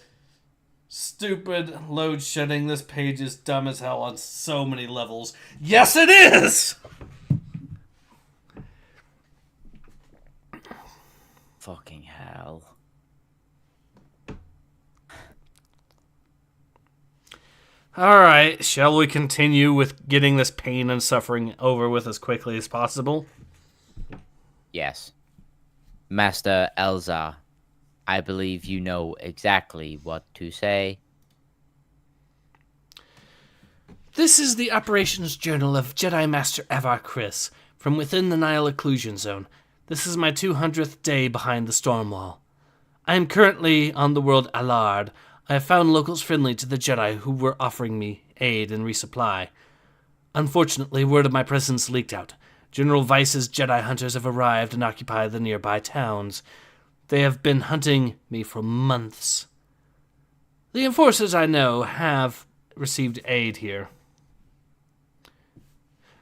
Stupid load shedding. This page is dumb as hell on so many levels. Yes, it is! Fucking hell. Alright, shall we continue with getting this pain and suffering over with as quickly as possible? Yes. Master Elzar, I believe you know exactly what to say. This is the Operations Journal of Jedi Master Avar Kriss, from within the Nihil Occlusion Zone. This is my 200th day behind the storm wall. I am currently on the world Allard. I have found locals friendly to the Jedi who were offering me aid and resupply. Unfortunately, word of my presence leaked out. General Vice's Jedi hunters have arrived and occupied the nearby towns. They have been hunting me for months. The enforcers I know have received aid here.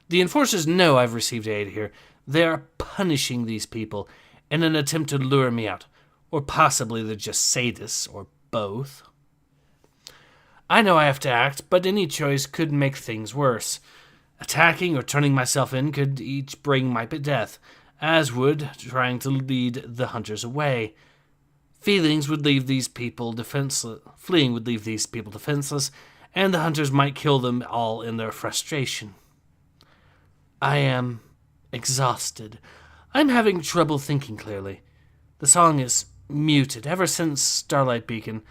The enforcers know I've received aid here. They are punishing these people in an attempt to lure me out. Or possibly they're just sadists, or both. I know I have to act, but any choice could make things worse. Attacking or turning myself in could each bring my death, as would trying to lead the hunters away. Fleeing would leave these people defenseless, and the hunters might kill them all in their frustration. I am exhausted. I'm having trouble thinking clearly. The song is muted. Ever since Starlight Beacon,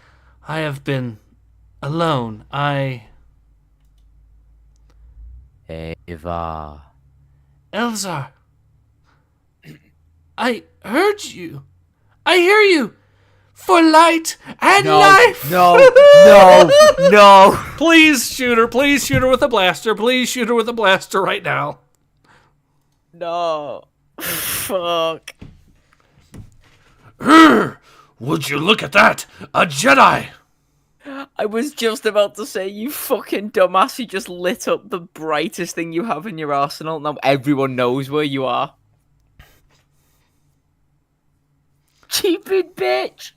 I have been alone. Eva. Elzar. I heard you. I hear you. For light and life. No. Please shoot her. Please shoot her with a blaster. Please shoot her with a blaster right now. No. Fuck. Would you look at that? A Jedi. I was just about to say, you fucking dumbass, you just lit up the brightest thing you have in your arsenal. Now everyone knows where you are. Stupid bitch.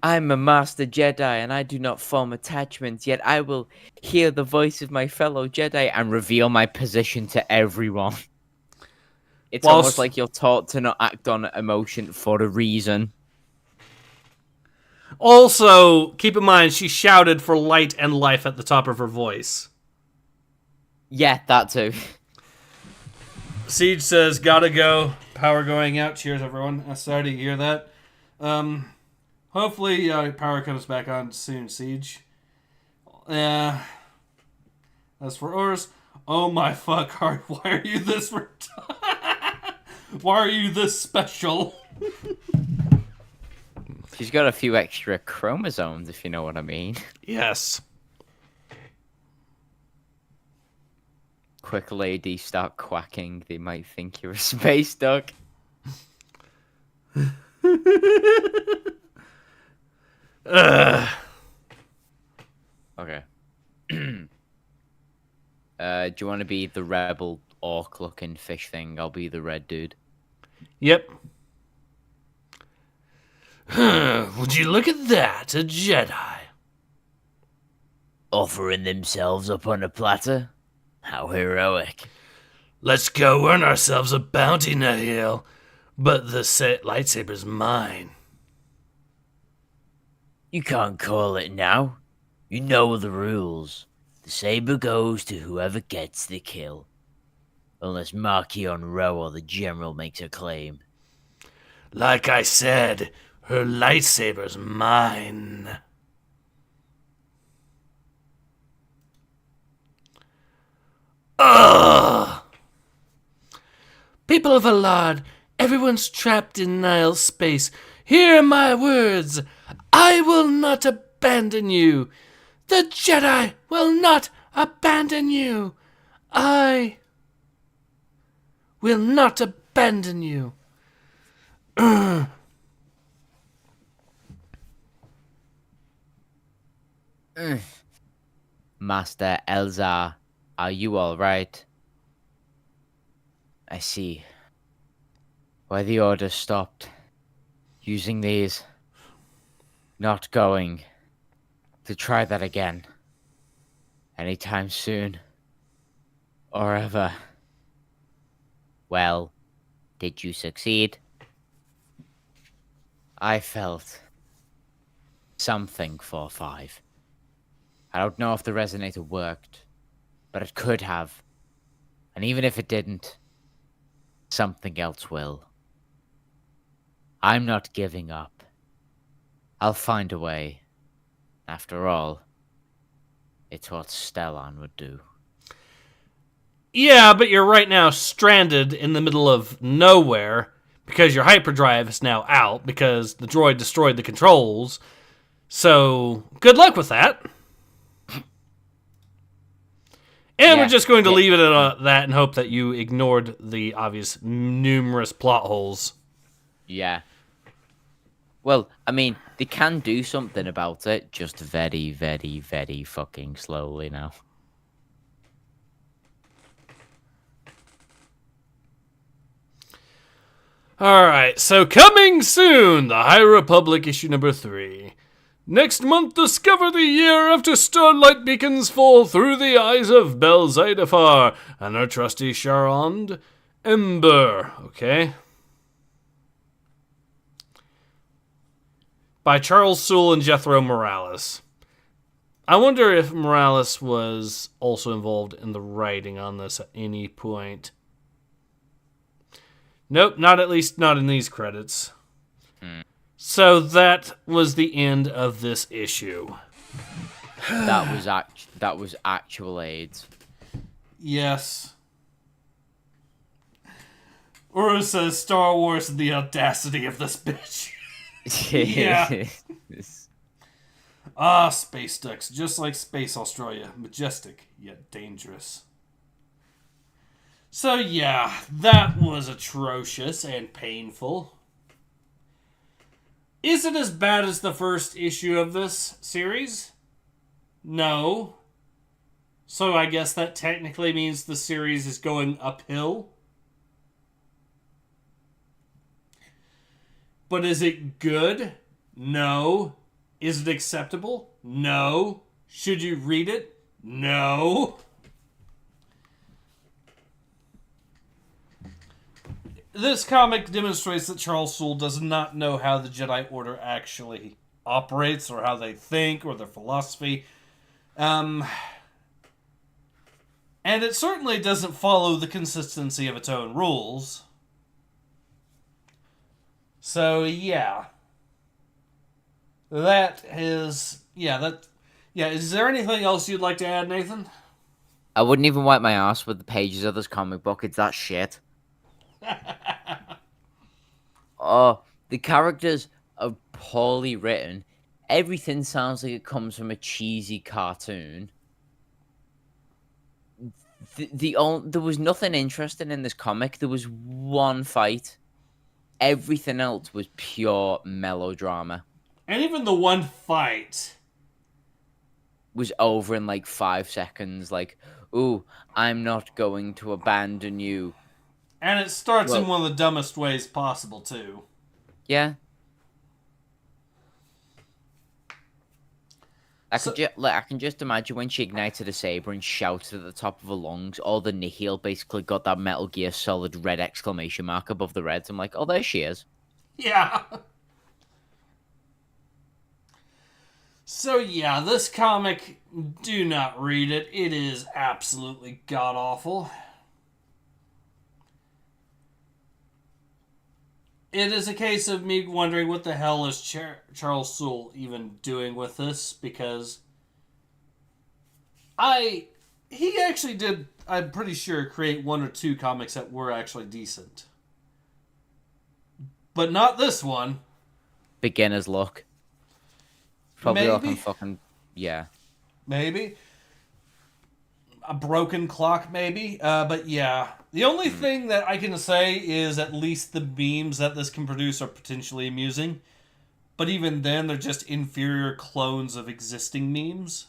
I'm a master Jedi, and I do not form attachments, yet I will hear the voice of my fellow Jedi and reveal my position to everyone. It's almost like you're taught to not act on emotion for a reason. Also, keep in mind, she shouted for light and life at the top of her voice. Yeah, that too. Siege says, gotta go. Power going out. Cheers, everyone. I'm sorry to hear that. Hopefully, power comes back on soon, Siege. As for Urs, oh my fuck, Heart, why are you this why are you this special? She's got a few extra chromosomes, if you know what I mean. Yes. Quick lady, start quacking. They might think you're a space duck. Okay. Do you want to be the rebel orc-looking fish thing? I'll be the red dude. Yep. Would you look at that? A Jedi. Offering themselves up on a platter? How heroic. Let's go earn ourselves a bounty, Nahil. But the lightsaber's mine. You can't call it now. You know the rules. The saber goes to whoever gets the kill. Unless Marquion Rowe or the General makes a claim. Like I said, her lightsaber's mine. Ugh! People of Alard, everyone's trapped in Nile space. Hear my words. I will not abandon you. The Jedi will not abandon you. I will not abandon you. Master Elzar, are you alright? I see. Why the order stopped. Using these. Not going to try that again. Anytime soon. Or ever. Well, did you succeed? I felt something 4-5. I don't know if the resonator worked, but it could have. And even if it didn't, something else will. I'm not giving up. I'll find a way. After all, it's what Stellan would do. Yeah, but you're right now stranded in the middle of nowhere because your hyperdrive is now out because the droid destroyed the controls. So, good luck with that. And we're just going to leave it at that and hope that you ignored the obvious numerous plot holes. Yeah. Well, I mean, they can do something about it, just very, very, very fucking slowly now. Alright, so coming soon, the High Republic issue number 3. Next month, discover the year after Starlight beacons fall through the eyes of Belzidafar and our trusty Charond Ember. Okay. By Charles Soule and Jethro Morales. I wonder if Morales was also involved in the writing on this at any point. Nope, not at least not in these credits. So that was the end of this issue. That was actual AIDS. Yes. Uru says Star Wars and the audacity of this bitch. Yeah. Space ducks, just like Space Australia. Majestic, yet dangerous. So yeah, that was atrocious and painful. Is it as bad as the first issue of this series? No. So I guess that technically means the series is going uphill. But is it good? No. Is it acceptable? No. Should you read it? No. This comic demonstrates that Charles Soule does not know how the Jedi Order actually operates, or how they think, or their philosophy. And it certainly doesn't follow the consistency of its own rules. So, yeah. Is there anything else you'd like to add, Nathan? I wouldn't even wipe my ass with the pages of this comic book. It's that shit. Oh, the characters are poorly written. Everything sounds like it comes from a cheesy cartoon. There was nothing interesting in this comic. There was one fight. Everything else was pure melodrama. And even the one fight was over in like 5 seconds. Like, ooh, I'm not going to abandon you. And it starts in one of the dumbest ways possible, too. Yeah. I can just imagine when she ignited a saber and shouted at the top of her lungs, all the nihil basically got that Metal Gear Solid red exclamation mark above the reds. I'm like, oh, there she is. Yeah. So yeah, this comic, do not read it. It is absolutely god-awful. It is a case of me wondering what the hell is Charles Soule even doing with this, because he actually did, I'm pretty sure, create 1 or 2 comics that were actually decent. But not this one. Beginner's luck. Probably Maybe. like on fucking... Yeah. Maybe. A broken clock, maybe. But yeah. The only thing that I can say is at least the memes that this can produce are potentially amusing. But even then, they're just inferior clones of existing memes.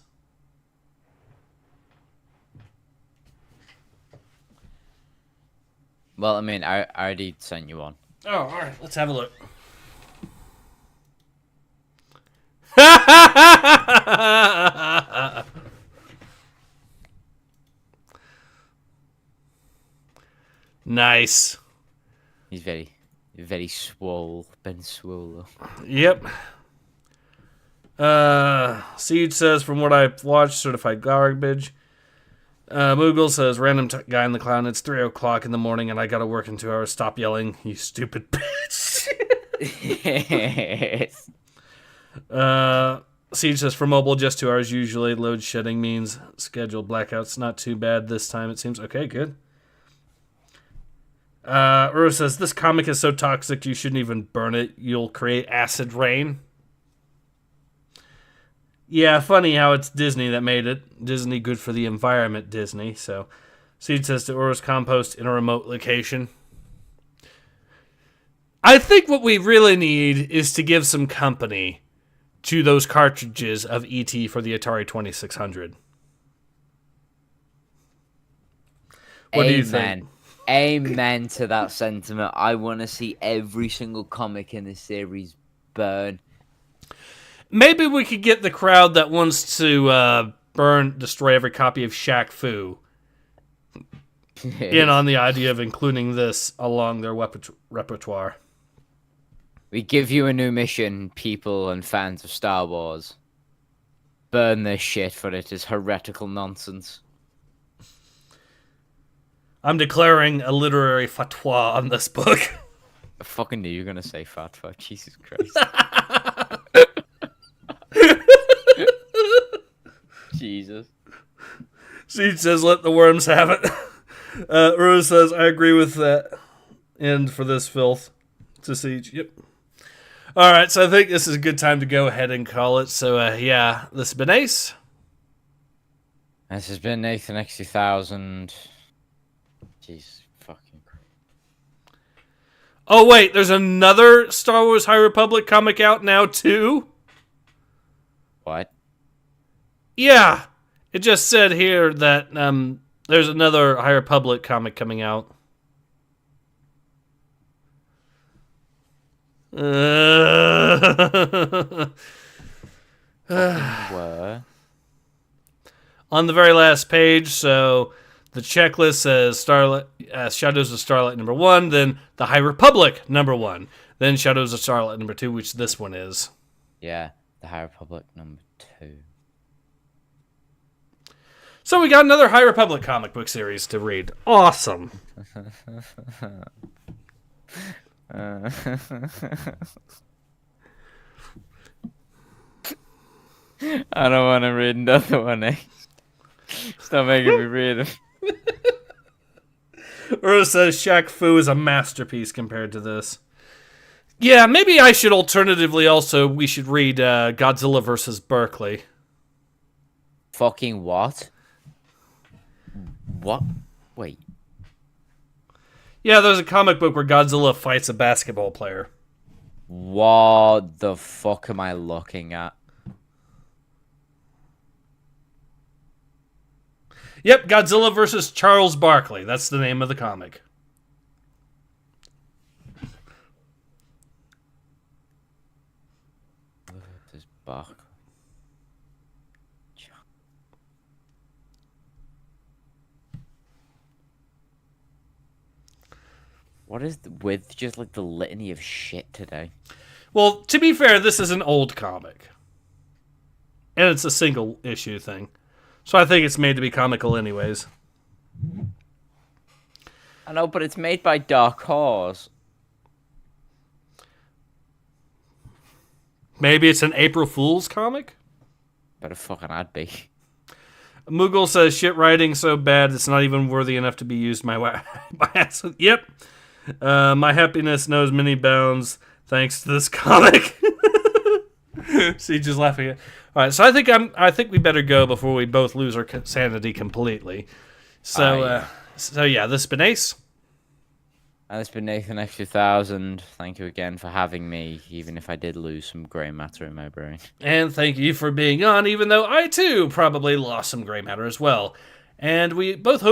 Well, I mean, I already sent you one. Oh, alright. Let's have a look. Nice. He's very swole. Been swole. Yep. Siege says, from what I've watched, certified garbage. Moogle says, random guy in the clown. It's 3 o'clock in the morning and I gotta work in 2 hours. Stop yelling, you stupid bitch. Siege says, for mobile, just 2 hours usually. Load shedding means scheduled blackouts. Not too bad this time, it seems. Okay, good. Uro says, this comic is so toxic you shouldn't even burn it. You'll create acid rain. Yeah, funny how it's Disney that made it. Disney, good for the environment, Disney. So, Seed says to Uro's compost in a remote location. I think what we really need is to give some company to those cartridges of E.T. for the Atari 2600. What do you think? Amen to that sentiment. I want to see every single comic in this series burn. Maybe we could get the crowd that wants to destroy every copy of Shaq Fu in on the idea of including this along their repertoire. We give you a new mission, people and fans of Star Wars. Burn this shit, for it is heretical nonsense. I'm declaring a literary fatwa on this book. I fucking knew you were going to say fatwa. Jesus Christ. Jesus. Siege says, let the worms have it. Rose says, I agree with that. End for this filth. To Siege. Yep. Alright, so I think this is a good time to go ahead and call it. So, yeah, this has been Ace. This has been Nathan X2000. Jeez, fucking Christ. Oh, wait, there's another Star Wars High Republic comic out now, too? What? Yeah, it just said here that there's another High Republic comic coming out. Where? On the very last page, so the checklist says Starlight, Shadows of Starlight number 1, then the High Republic number 1, then Shadows of Starlight number 2, which this one is. Yeah, the High Republic number 2. So we got another High Republic comic book series to read. Awesome. I don't want to read another one, eh? Stop making me read it. Uro says Shaq Fu is a masterpiece compared to this. Yeah, maybe I should alternatively also, we should read Godzilla vs. Berkeley. Fucking what? What? Wait. Yeah, there's a comic book where Godzilla fights a basketball player. What the fuck am I looking at? Yep, Godzilla vs. Charles Barkley. That's the name of the comic. What is with just like the litany of shit today? Well, to be fair, this is an old comic. And it's a single issue thing. So I think it's made to be comical anyways. I know, but it's made by Dark Horse. Maybe it's an April Fool's comic? Better fucking I'd be. Moogle says, shit writing so bad it's not even worthy enough to be used my ass. Yep. My happiness knows many bounds thanks to this comic. See, just laughing at. All right, so I think we better go before we both lose our sanity completely. So, yeah, this has been Ace. And it's been Nathan X2000. Thank you again for having me, even if I did lose some grey matter in my brain. And thank you for being on, even though I too probably lost some gray matter as well. And we both hope